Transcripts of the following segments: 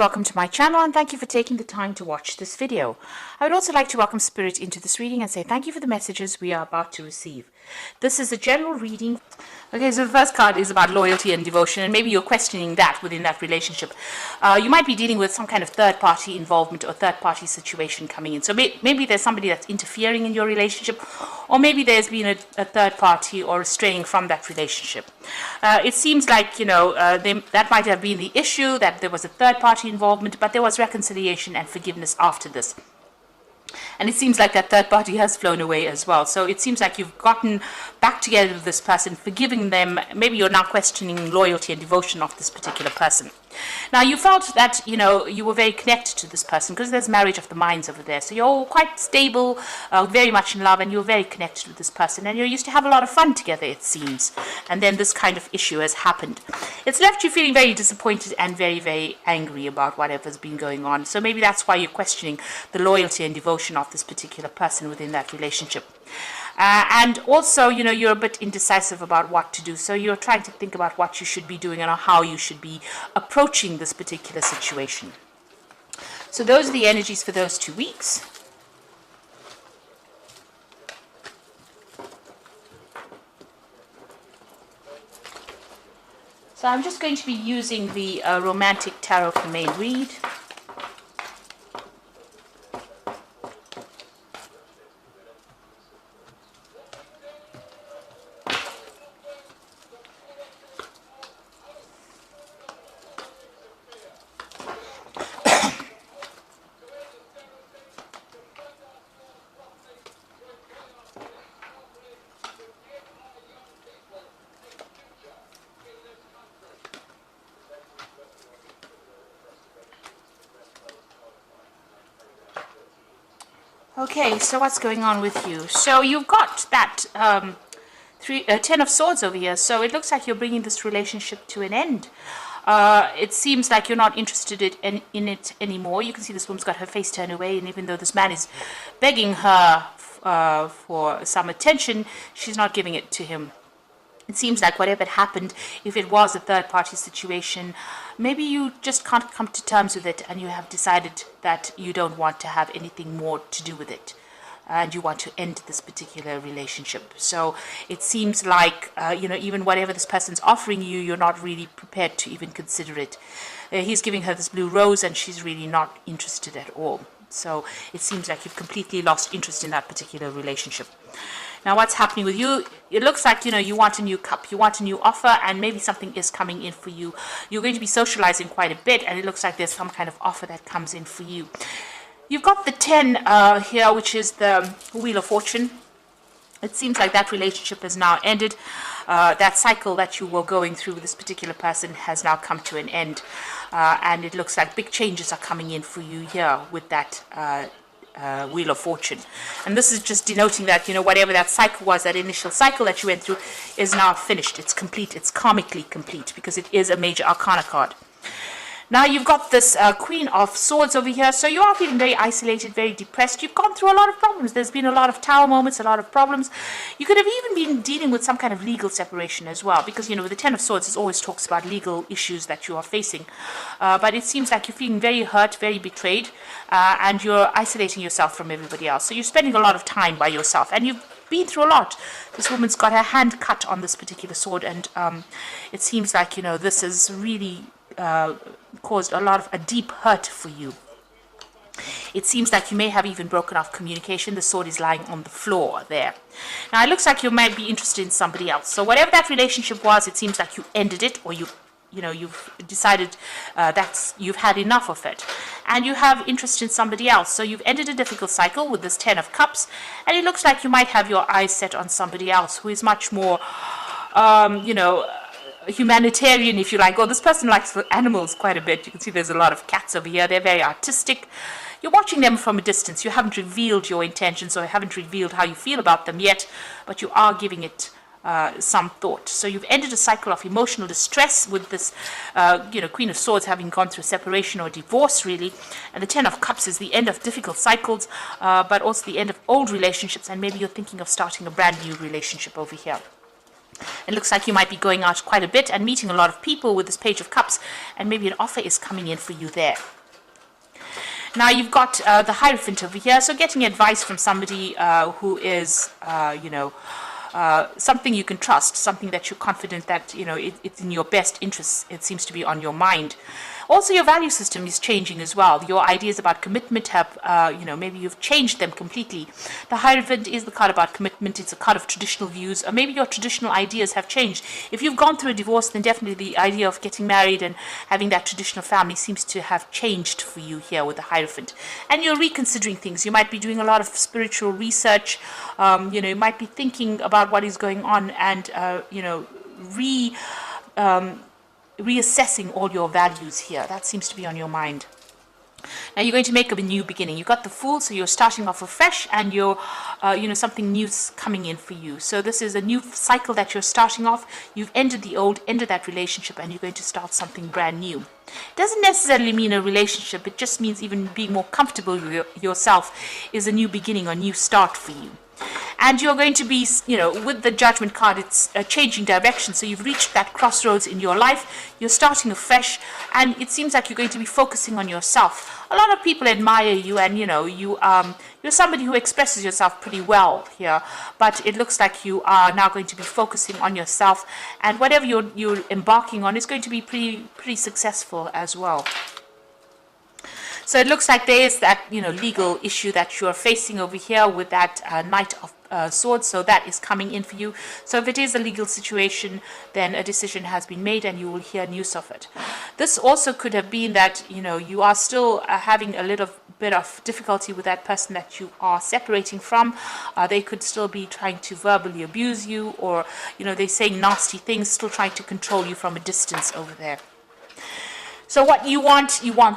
Welcome to my channel and thank you for taking the time to watch this video. I would also like to welcome Spirit into this reading and say thank you for the messages we are about to receive. This is a general reading. Okay, so the first card is about loyalty and devotion, and maybe you're questioning that within that relationship. You might be dealing with some kind of third-party involvement or third-party situation coming in. So maybe there's somebody that's interfering in your relationship, or maybe there's been a third party or straying from that relationship. It seems like, that might have been the issue, that there was a third-party involvement, but there was reconciliation and forgiveness after this. And it seems like that third party has flown away as well. So it seems like you've gotten back together with this person, forgiving them. Maybe you're now questioning loyalty and devotion of this particular person. Now, you felt that, you were very connected to this person because there's marriage of the minds over there. So you're quite stable, very much in love, and you're very connected with this person. And you used to have a lot of fun together, it seems. And then this kind of issue has happened. It's left you feeling very disappointed and very, very angry about whatever's been going on. So maybe that's why you're questioning the loyalty and devotion of this particular person within that relationship. And also, you're a bit indecisive about what to do. So you're trying to think about what you should be doing and how you should be approaching this particular situation. So those are the energies for those 2 weeks. So I'm just going to be using the Romantic Tarot for main read. Okay, so what's going on with you? So you've got that 10 of Swords over here. So it looks like you're bringing this relationship to an end. It seems like you're not interested in it anymore. You can see this woman's got her face turned away, and even though this man is begging her for some attention, she's not giving it to him. It seems like whatever happened, if it was a third-party situation, maybe you just can't come to terms with it and you have decided that you don't want to have anything more to do with it. And you want to end this particular relationship. So it seems like, even whatever this person's offering you, you're not really prepared to even consider it. He's giving her this blue rose and she's really not interested at all. So it seems like you've completely lost interest in that particular relationship. Now, what's happening with you? It looks like, you want a new cup. You want a new offer, and maybe something is coming in for you. You're going to be socializing quite a bit, and it looks like there's some kind of offer that comes in for you. You've got the 10 here, which is the Wheel of Fortune. It seems like that relationship has now ended. That cycle that you were going through with this particular person has now come to an end. And it looks like big changes are coming in for you here with that Wheel of Fortune. And this is just denoting that, whatever that cycle was, that initial cycle that you went through is now finished. It's complete. It's karmically complete because it is a major arcana card. Now you've got this Queen of Swords over here. So you are feeling very isolated, very depressed. You've gone through a lot of problems. There's been a lot of tower moments, a lot of problems. You could have even been dealing with some kind of legal separation as well. Because, the 10 of Swords always talks about legal issues that you are facing. But it seems like you're feeling very hurt, very betrayed. And you're isolating yourself from everybody else. So you're spending a lot of time by yourself. And you've been through a lot. This woman's got her hand cut on this particular sword. And it seems like, this is really caused a deep hurt for you. It seems like you may have even broken off communication. The sword is lying on the floor there. Now it looks like you might be interested in somebody else. So whatever that relationship was, it seems like you ended it, or you've decided that you've had enough of it, and you have interest in somebody else. So you've ended a difficult cycle with this 10 of Cups, and it looks like you might have your eyes set on somebody else who is much more humanitarian, if you like. Oh, this person likes animals quite a bit. You can see there's a lot of cats over here. They're very artistic. You're watching them from a distance. You haven't revealed your intentions, or haven't revealed how you feel about them yet, but you are giving it some thought. So you've ended a cycle of emotional distress with this Queen of Swords having gone through separation or divorce, really. And the 10 of Cups is the end of difficult cycles, but also the end of old relationships, and maybe you're thinking of starting a brand new relationship over here. It looks like you might be going out quite a bit and meeting a lot of people with this Page of Cups, and maybe an offer is coming in for you there. Now you've got the Hierophant over here, so getting advice from somebody who is, something you can trust, something that you're confident that, it's in your best interests. It seems to be on your mind. Also, your value system is changing as well. Your ideas about commitment have, maybe you've changed them completely. The Hierophant is the card about commitment. It's a card of traditional views, or maybe your traditional ideas have changed. If you've gone through a divorce, then definitely the idea of getting married and having that traditional family seems to have changed for you here with the Hierophant. And you're reconsidering things. You might be doing a lot of spiritual research. You might be thinking about what is going on and, reassessing all your values here. That seems to be on your mind. Now you're going to make a new beginning. You got the Fool, so you're starting off afresh, and you're, something new's coming in for you. So this is a new cycle that you're starting off. You've ended the old, ended that relationship, and you're going to start something brand new. It doesn't necessarily mean a relationship. It just means even being more comfortable with yourself is a new beginning or new start for you. And you're going to be, with the Judgment card, it's a changing direction. So you've reached that crossroads in your life. You're starting afresh, and it seems like you're going to be focusing on yourself. A lot of people admire you, and you're somebody who expresses yourself pretty well here. But it looks like you are now going to be focusing on yourself, and whatever you're embarking on is going to be pretty successful as well. So it looks like there is that, legal issue that you're facing over here with that Knight of Swords. So that is coming in for you. So if it is a legal situation, then a decision has been made and you will hear news of it. This also could have been that, you are still having a little bit of difficulty with that person that you are separating from. They could still be trying to verbally abuse you, or, they're saying nasty things, still trying to control you from a distance over there. So what you want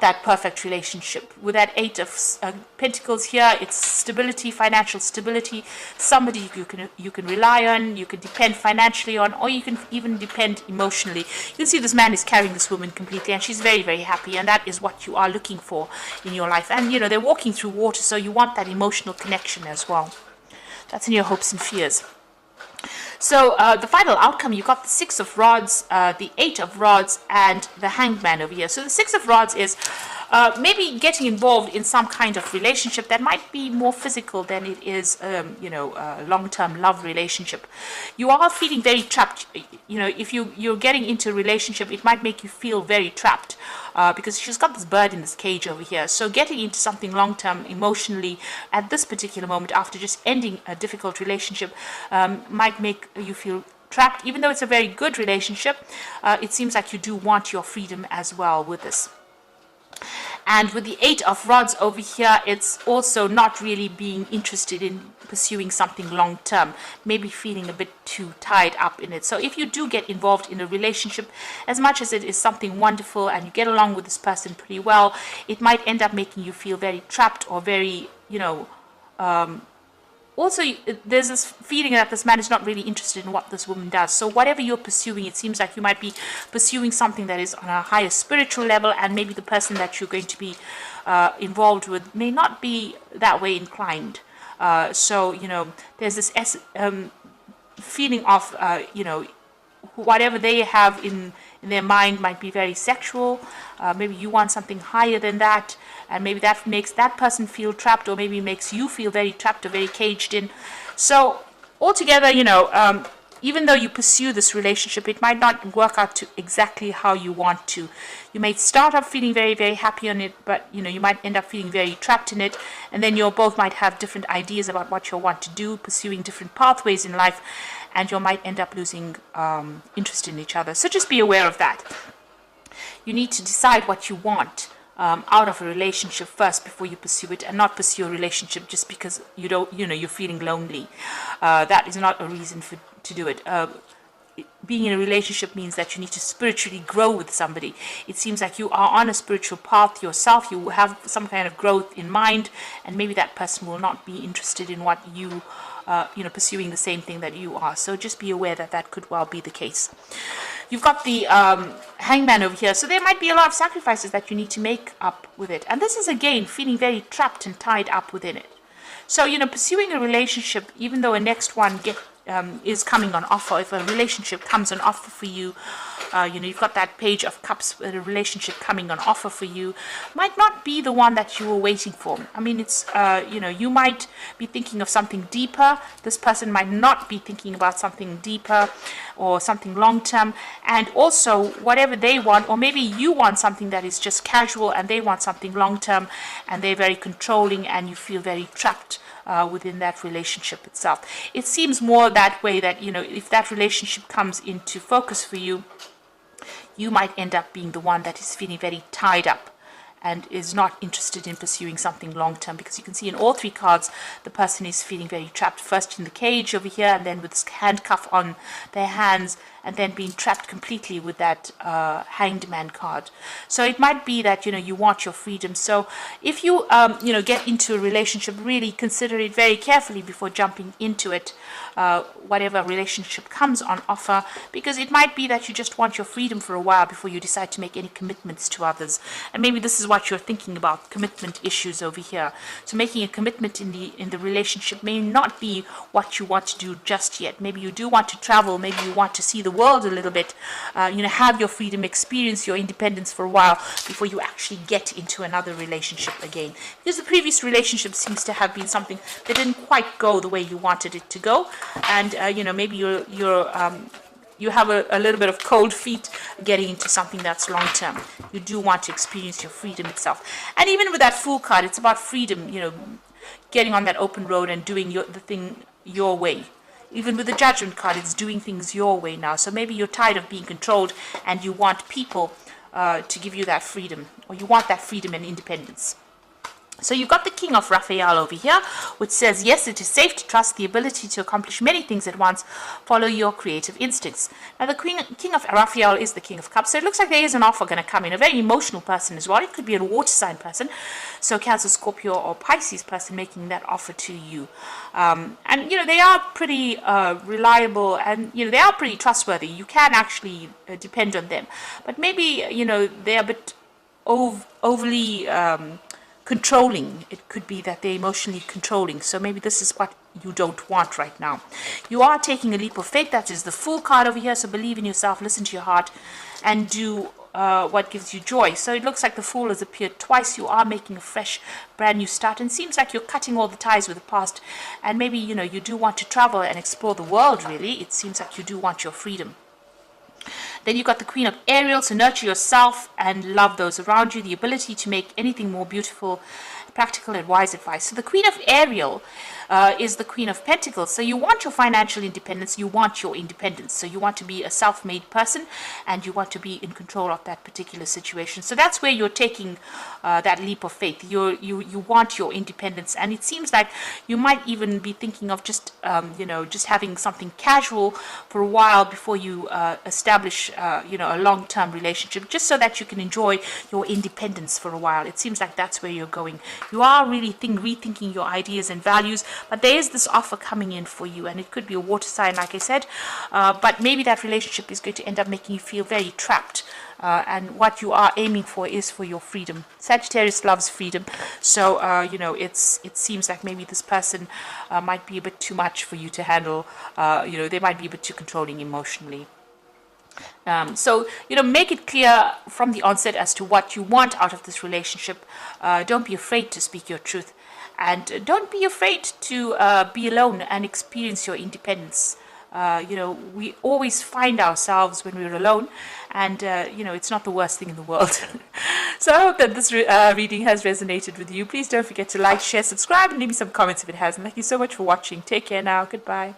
that perfect relationship. With that Eight of Pentacles here, it's stability, financial stability, somebody you can rely on, you can depend financially on, or you can even depend emotionally. You can see this man is carrying this woman completely, and she's very, very happy, and that is what you are looking for in your life. And, they're walking through water, so you want that emotional connection as well. That's in your hopes and fears. So the final outcome, you got the Six of Rods, the Eight of Rods, and the Hanged Man over here. So the Six of Rods is maybe getting involved in some kind of relationship that might be more physical than it is, a long-term love relationship. You are feeling very trapped. If you're getting into a relationship, it might make you feel very trapped because she's got this bird in this cage over here. So getting into something long-term emotionally at this particular moment, after just ending a difficult relationship, might make you feel trapped. Even though it's a very good relationship, it seems like you do want your freedom as well with this. And with the Eight of Rods over here, it's also not really being interested in pursuing something long-term, maybe feeling a bit too tied up in it. So if you do get involved in a relationship, as much as it is something wonderful and you get along with this person pretty well, it might end up making you feel very trapped or very, also, there's this feeling that this man is not really interested in what this woman does. So whatever you're pursuing, it seems like you might be pursuing something that is on a higher spiritual level, and maybe the person that you're going to be involved with may not be that way inclined. So, there's this feeling of, whatever they have in their mind might be very sexual. Maybe you want something higher than that, and maybe that makes that person feel trapped, or maybe makes you feel very trapped or very caged in. So altogether, even though you pursue this relationship, it might not work out to exactly how you want to. You might start up feeling very, very happy on it, but you might end up feeling very trapped in it, and then you both might have different ideas about what you want to do, pursuing different pathways in life, and you might end up losing interest in each other. So just be aware of that. You need to decide what you want out of a relationship first before you pursue it, and not pursue a relationship just because you're feeling lonely. That is not a reason to do it. Being in a relationship means that you need to spiritually grow with somebody. It seems like you are on a spiritual path yourself. You have some kind of growth in mind, and maybe that person will not be interested in what you pursuing the same thing that you are. So just be aware that that could well be the case. You've got the Hangman over here. So there might be a lot of sacrifices that you need to make up with it. And this is, again, feeling very trapped and tied up within it. So, pursuing a relationship, even though a next one is coming on offer, if a relationship comes on offer for you, you've got that Page of Cups, a relationship coming on offer for you, might not be the one that you were waiting for. I mean, it's, you might be thinking of something deeper. This person might not be thinking about something deeper or something long-term. And also, whatever they want, or maybe you want something that is just casual and they want something long-term, and they're very controlling and you feel very trapped within that relationship itself. It seems more that way, that, if that relationship comes into focus for you, you might end up being the one that is feeling very tied up and is not interested in pursuing something long-term, because you can see in all three cards the person is feeling very trapped, first in the cage over here, and then with this handcuff on their hands, and then being trapped completely with that Hanged Man card. So it might be that you want your freedom. So if you get into a relationship, really consider it very carefully before jumping into it, whatever relationship comes on offer, because it might be that you just want your freedom for a while before you decide to make any commitments to others. And maybe this is what you're thinking about, commitment issues over here. So making a commitment in the relationship may not be what you want to do just yet. Maybe you do want to travel, maybe you want to see the world a little bit, have your freedom, experience your independence for a while before you actually get into another relationship again. Because the previous relationship seems to have been something that didn't quite go the way you wanted it to go, and maybe you have a little bit of cold feet getting into something that's long term. You do want to experience your freedom itself. And even with that Fool card, it's about freedom, getting on that open road and doing the thing your way. Even with the Judgment card, it's doing things your way now. So maybe you're tired of being controlled and you want people to give you that freedom, or you want that freedom and independence. So you've got the King of Raphael over here, which says, yes, it is safe to trust the ability to accomplish many things at once. Follow your creative instincts. Now, the King of Raphael is the King of Cups, so it looks like there is an offer going to come in. A very emotional person as well. It could be a water sign person, so Cancer, Scorpio, or Pisces person making that offer to you. And, they are pretty reliable, and, they are pretty trustworthy. You can actually depend on them. But maybe, they're a bit overly controlling. It could be that they're emotionally controlling. So maybe this is what you don't want right now. You are taking a leap of faith. That is the Fool card over here. So believe in yourself, listen to your heart, and do what gives you joy. So it looks like the Fool has appeared twice. You are making a fresh, brand new start, and it seems like you're cutting all the ties with the past. And maybe, you do want to travel and explore the world, really. It seems like you do want your freedom. Then you've got the Queen of Ariel, so nurture yourself and love those around you, the ability to make anything more beautiful, practical and wise advice. So the Queen of Ariel is the Queen of Pentacles. So you want your financial independence, you want your independence. So you want to be a self-made person, and you want to be in control of that particular situation. So that's where you're taking that leap of faith. You want your independence, and it seems like you might even be thinking of just having something casual for a while before you establish a long-term relationship, just so that you can enjoy your independence for a while. It seems like that's where you're going. You are really rethinking your ideas and values, but there is this offer coming in for you, and it could be a water sign, like I said, but maybe that relationship is going to end up making you feel very trapped, and what you are aiming for is for your freedom. Sagittarius loves freedom, so it seems like maybe this person might be a bit too much for you to handle. They might be a bit too controlling emotionally. So make it clear from the onset as to what you want out of this relationship. Don't be afraid to speak your truth, and don't be afraid to be alone and experience your independence. We always find ourselves when we're alone, and it's not the worst thing in the world. So I hope that this reading has resonated with you. Please don't forget to like, share, subscribe, and leave me some comments if it hasn't. Thank you so much for watching. Take care now. Goodbye.